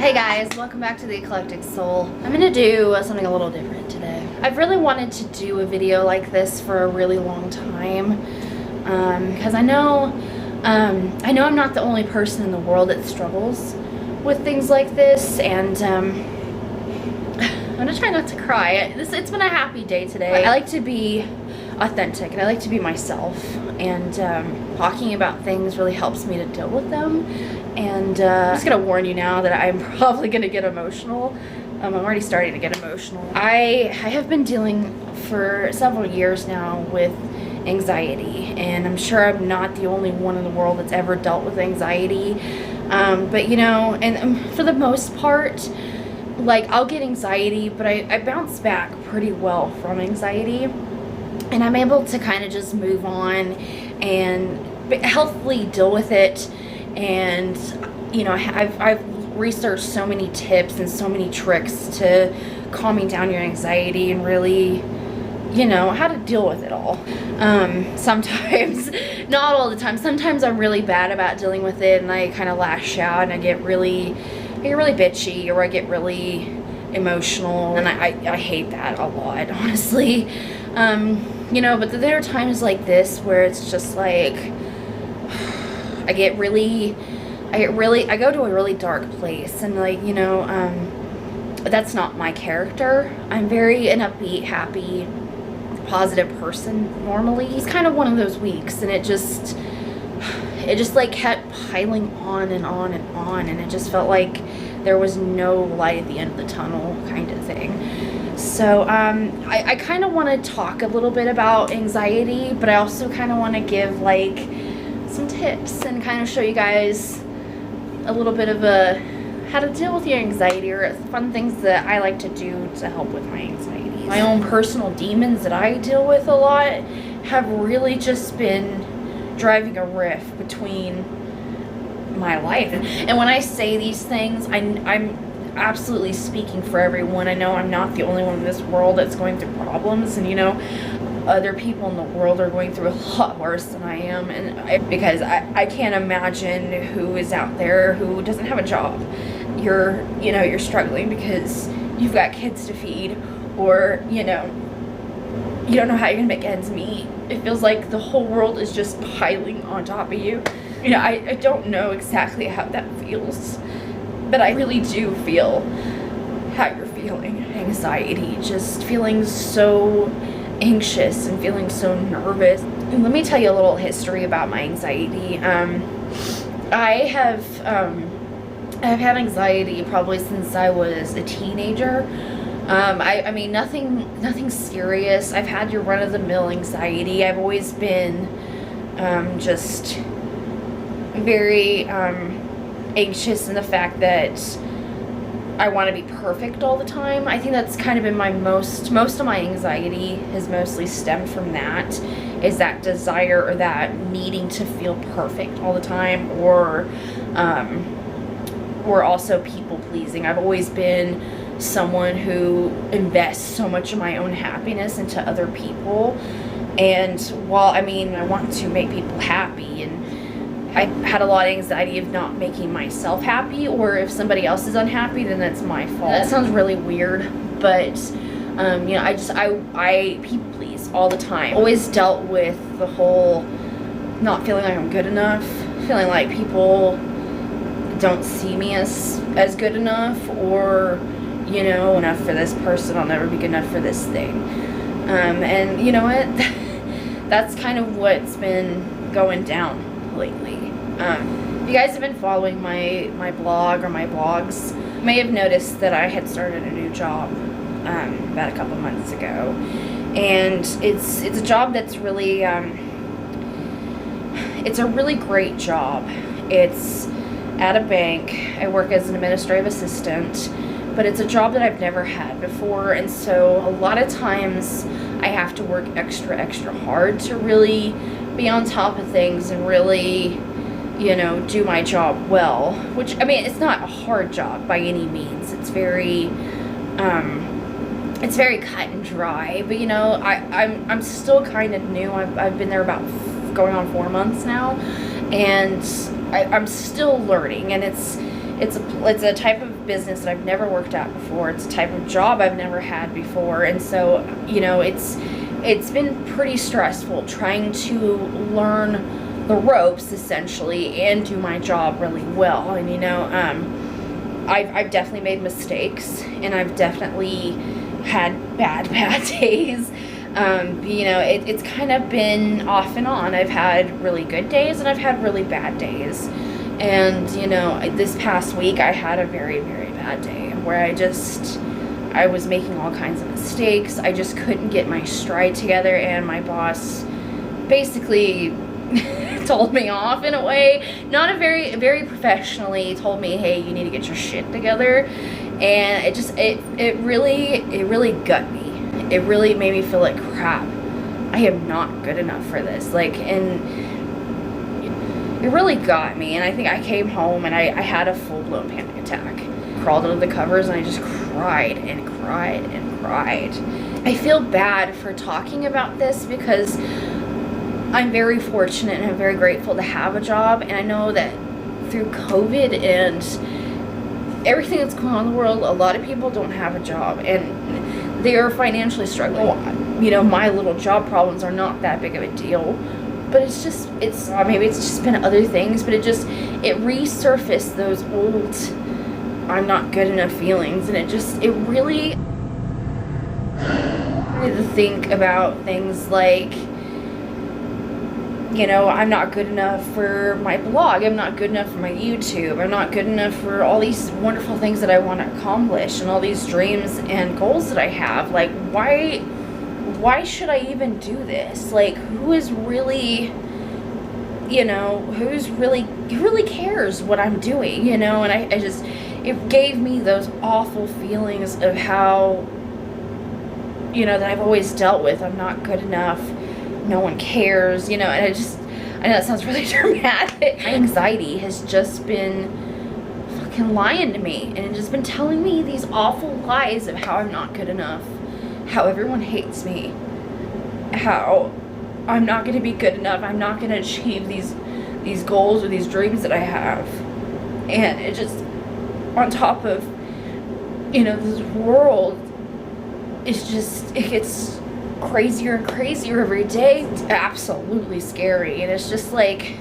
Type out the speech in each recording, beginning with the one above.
Hey guys, welcome back to the Eclectic Soul. I'm gonna do something a little different today. I've really wanted to do a video like this for a really long time because I know I'm not the only person in the world that struggles with things like this, and I'm gonna try not to cry. It's been a happy day today. I like to be authentic and I like to be myself, and talking about things really helps me to deal with them. And I'm just gonna warn you now that I'm probably gonna get emotional. I'm already starting to get emotional. I have been dealing for several years now with anxiety, and I'm sure I'm not the only one in the world that's ever dealt with anxiety. But you know, and for the most part, like, I'll get anxiety, but I bounce back pretty well from anxiety, and I'm able to kind of just move on and healthily deal with it. And you know, I've researched so many tips and so many tricks to calming down your anxiety and really, you know, how to deal with it all. Sometimes, not all the time, sometimes I'm really bad about dealing with it and I kind of lash out and I get really bitchy, or I get really emotional, and I hate that a lot, honestly. You know, but there are times like this where it's just like I go to a really dark place, and like, you know, that's not my character. I'm very an upbeat, happy, positive person normally. It's kind of one of those weeks, and it just like kept piling on and on and on, and it just felt like there was no light at the end of the tunnel kind of thing. So I kind of want to talk a little bit about anxiety, but I also kind of want to give like some tips and kind of show you guys a little bit of how to deal with your anxiety, or fun things that I like to do to help with my anxiety. My own personal demons that I deal with a lot have really just been driving a rift between my life. And when I say these things, I'm absolutely speaking for everyone. I know I'm not the only one in this world that's going through problems, and you know, other people in the world are going through a lot worse than I am, and because I can't imagine who is out there who doesn't have a job. You're struggling because you've got kids to feed, or you know, you don't know how you're gonna make ends meet. It feels like the whole world is just piling on top of you. You know, I don't know exactly how that feels, but I really do feel how you're feeling. Anxiety, just feeling so anxious and feeling so nervous. And let me tell you a little history about my anxiety. I've had anxiety probably since I was a teenager. I mean, nothing serious. I've had your run-of-the-mill anxiety. I've always been just very anxious in the fact that I want to be perfect all the time. I think that's kind of been my most of my anxiety has mostly stemmed from that, is that desire or that needing to feel perfect all the time, or also people pleasing. I've always been someone who invests so much of my own happiness into other people, and while I mean I want to make people happy, and I had a lot of anxiety of not making myself happy, or if somebody else is unhappy, then that's my fault. That sounds really weird, but you know, I people please all the time. Always dealt with the whole not feeling like I'm good enough, feeling like people don't see me as good enough, or you know, enough for this person, I'll never be good enough for this thing. And you know what? That's kind of what's been going down lately. If you guys have been following my blog or my blogs, you may have noticed that I had started a new job about a couple months ago, and it's a job that's really it's a really great job. It's at a bank. I work as an administrative assistant, but it's a job that I've never had before, and so a lot of times I have to work extra hard to really be on top of things and really, you know, do my job well. Which, I mean, it's not a hard job by any means. It's very cut and dry, but you know, I'm still kind of new. I've been there about going on 4 months now, and I'm still learning, and it's a type of business that I've never worked at before. It's a type of job I've never had before. And so, you know, it's been pretty stressful trying to learn the ropes essentially and do my job really well. And, you know, I've definitely made mistakes, and I've definitely had bad days. You know, it's kind of been off and on. I've had really good days and I've had really bad days. And, you know, this past week I had a very, very bad day where I was making all kinds of mistakes. I just couldn't get my stride together, and my boss basically told me off in a way. Not a very professionally, told me, hey, you need to get your shit together. And it really gut me. It really made me feel like crap. I am not good enough for this. Like, and it really got me. And I think I came home and I had a full-blown panic attack. Crawled under the covers and I just cried and cried and cried. I feel bad for talking about this because I'm very fortunate and I'm very grateful to have a job. And I know that through COVID and everything that's going on in the world, a lot of people don't have a job and they are financially struggling. You know, my little job problems are not that big of a deal, but maybe it's just been other things, but it resurfaced those old I'm not good enough feelings, and it really to think about things like, you know, I'm not good enough for my blog, I'm not good enough for my YouTube, I'm not good enough for all these wonderful things that I want to accomplish and all these dreams and goals that I have. Like, why should I even do this? Like, who is really, you know, who really cares what I'm doing, you know? And it gave me those awful feelings of how, you know, that I've always dealt with. I'm not good enough, no one cares, you know. And I know that sounds really dramatic. My anxiety has just been fucking lying to me, and it's just been telling me these awful lies of how I'm not good enough, how everyone hates me, how I'm not going to be good enough, I'm not going to achieve these goals or these dreams that I have. And it just, on top of, you know, this world, it gets crazier and crazier every day. It's absolutely scary, and it's just like,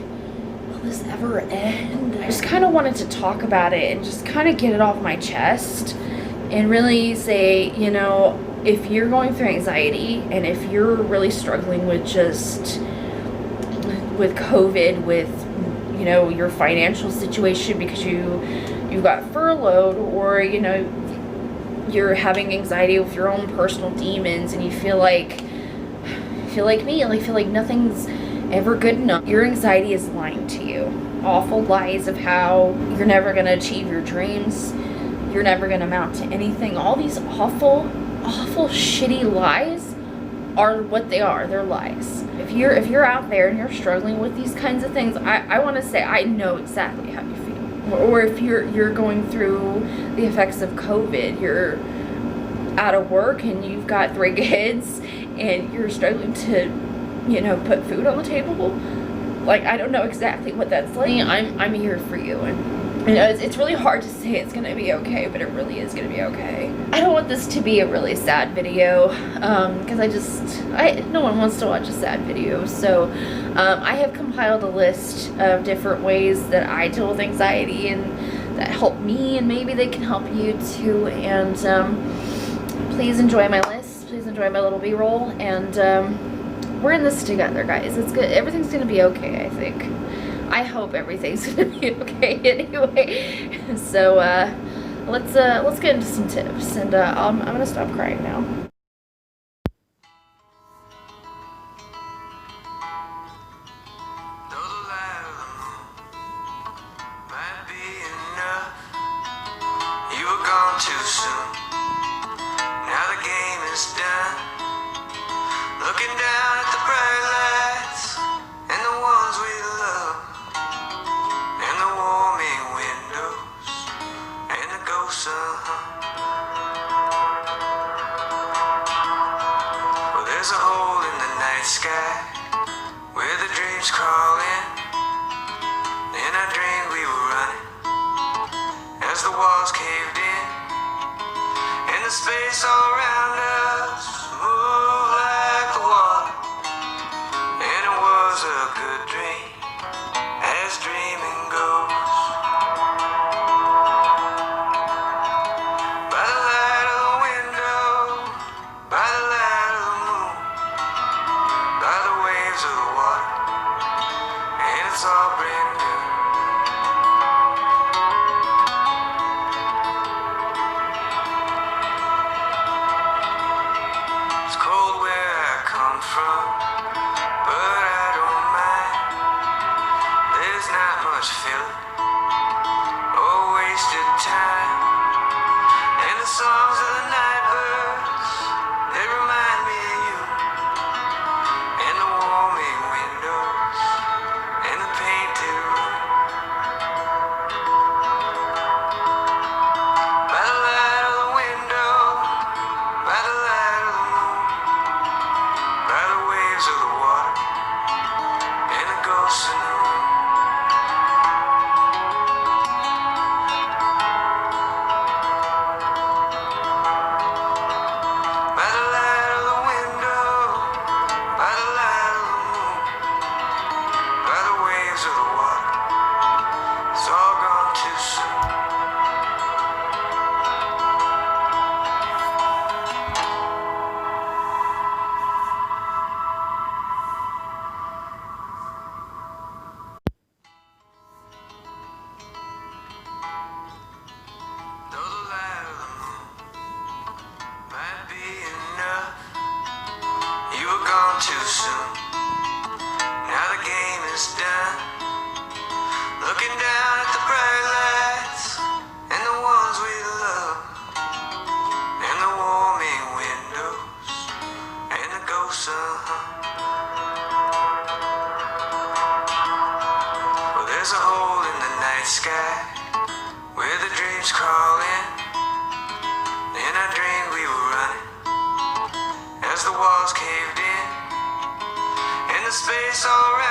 will this ever end? I just kind of wanted to talk about it and just kind of get it off my chest and really say, you know, if you're going through anxiety and if you're really struggling with COVID, with, you know, your financial situation because you got furloughed, or, you know, you're having anxiety with your own personal demons, and you feel like me, and I feel like nothing's ever good enough. Your anxiety is lying to you. Awful lies of how you're never going to achieve your dreams, you're never going to amount to anything. All these awful shitty lies are what they are. They're lies. If you're out there and you're struggling with these kinds of things, I want to say I know exactly how you feel. Or if you're going through the effects of COVID, you're out of work and you've got 3 kids and you're struggling to, you know, put food on the table. Like, I don't know exactly what that's like. I'm here for you, and you know, it's really hard to say it's gonna be okay, but it really is gonna be okay. I don't want this to be a really sad video, because no one wants to watch a sad video. So I have compiled a list of different ways that I deal with anxiety and that help me, and maybe they can help you too. And please enjoy my list, please enjoy my little b-roll, and we're in this together, guys. It's good. Everything's gonna be okay, I think. I hope everything's gonna be okay anyway. So let's get into some tips, and I'm gonna stop crying now. Too soon. Now the game is done. Looking down at the bright lights and the ones we love, and the warming windows and the ghosts of well, there's a hole in the night sky where the dreams crawl in. In our dream we were running as the walls caved in. gone too soon. Now the game is done. Looking down at the bright lights and the ones we love, and the warming windows and the ghosts Well, there's a hole in the night sky where the dreams crawl in. In our dream we were running as the walls caved in, and the space all around